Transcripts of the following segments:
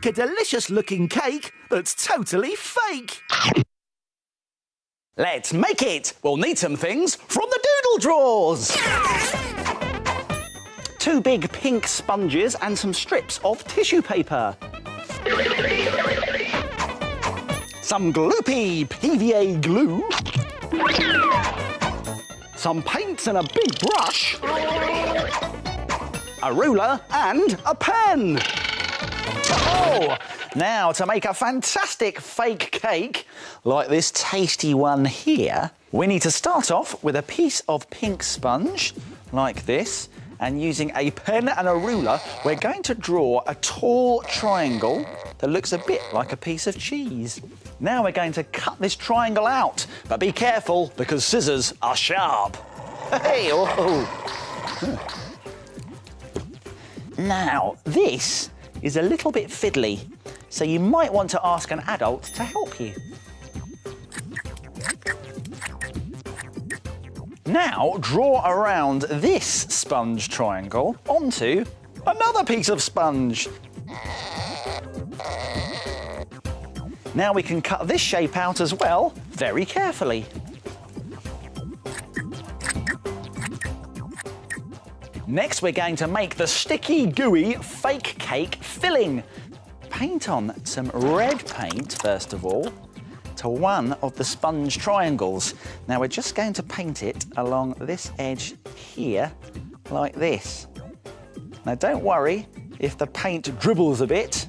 make a delicious-looking cake that's totally fake. Let's make it! We'll need some things from the doodle drawers. 2 big pink sponges and some strips of tissue paper. Some gloopy PVA glue. Some paints and a big brush. A ruler and a pen. Oh! Now, to make a fantastic fake cake, like this tasty one here, we need to start off with a piece of pink sponge, like this, and using a pen and a ruler, we're going to draw a tall triangle that looks a bit like a piece of cheese. Now we're going to cut this triangle out, but be careful because scissors are sharp. Hey, oh. Now, this is a little bit fiddly, so you might want to ask an adult to help you. Now, draw around this sponge triangle onto another piece of sponge. Now we can cut this shape out as well, very carefully. Next, we're going to make the sticky, gooey fake cake filling. Paint on some red paint, first of all, to one of the sponge triangles. Now, we're just going to paint it along this edge here, like this. Now, don't worry if the paint dribbles a bit.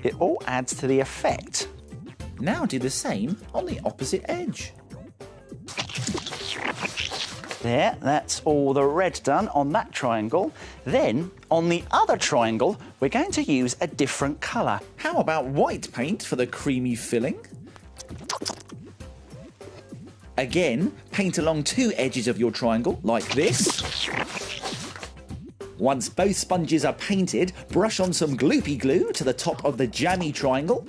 It all adds to the effect. Now do the same on the opposite edge. There, that's all the red done on that triangle. Then, on the other triangle, we're going to use a different colour. How about white paint for the creamy filling? Again, paint along 2 edges of your triangle, like this. Once both sponges are painted, brush on some gloopy glue to the top of the jammy triangle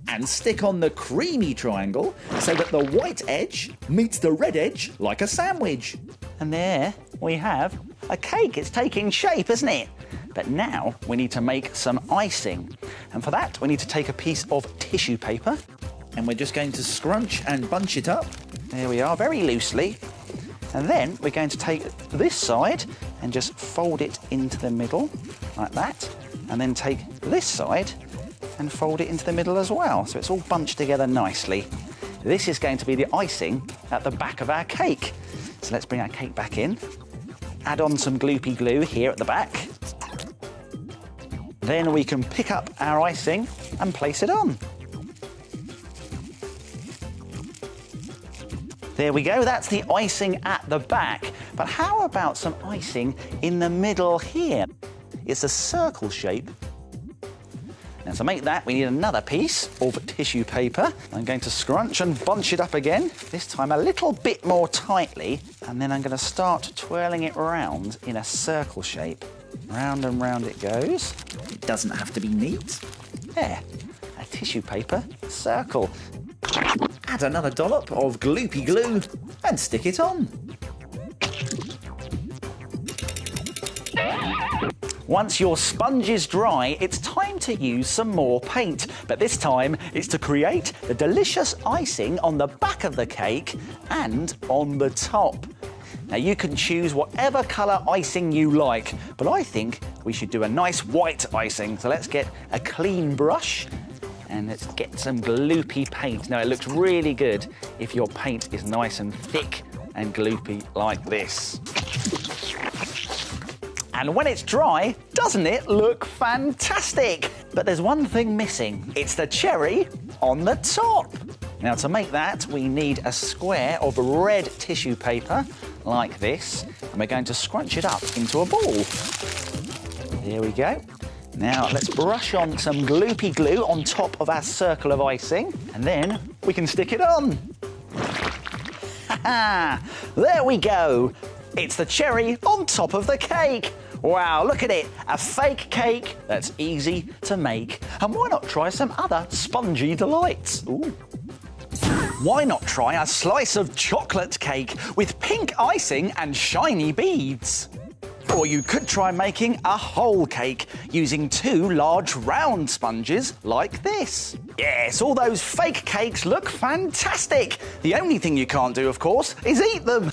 and stick on the creamy triangle so that the white edge meets the red edge like a sandwich. And there we have a cake. It's taking shape, isn't it? But now we need to make some icing. And for that, we need to take a piece of tissue paper. And we're just going to scrunch and bunch it up. There we are, very loosely. And then we're going to take this side and just fold it into the middle, like that. And then take this side and fold it into the middle as well, so it's all bunched together nicely. This is going to be the icing at the back of our cake. So let's bring our cake back in. Add on some gloopy glue here at the back. Then we can pick up our icing and place it on. There we go, that's the icing at the back. But how about some icing in the middle here? It's a circle shape. Now, to make that, we need another piece of tissue paper. I'm going to scrunch and bunch it up again, this time a little bit more tightly, and then I'm going to start twirling it round in a circle shape. Round and round it goes. It doesn't have to be neat. There, a tissue paper circle. Add another dollop of gloopy glue and stick it on. Once your sponge is dry, it's time to use some more paint. But this time, it's to create the delicious icing on the back of the cake and on the top. Now, you can choose whatever colour icing you like, but I think we should do a nice white icing. So let's get a clean brush and let's get some gloopy paint. Now, it looks really good if your paint is nice and thick and gloopy like this. And when it's dry, doesn't it look fantastic? But there's one thing missing. It's the cherry on the top. Now, to make that, we need a square of red tissue paper like this, and we're going to scrunch it up into a ball. There we go. Now, let's brush on some gloopy glue on top of our circle of icing, and then we can stick it on. Ha-ha! There we go. It's the cherry on top of the cake. Wow, look at it, a fake cake that's easy to make. And why not try some other spongy delights? Ooh. Why not try a slice of chocolate cake with pink icing and shiny beads? Or you could try making a whole cake using 2 large round sponges like this. Yes, all those fake cakes look fantastic. The only thing you can't do, of course, is eat them.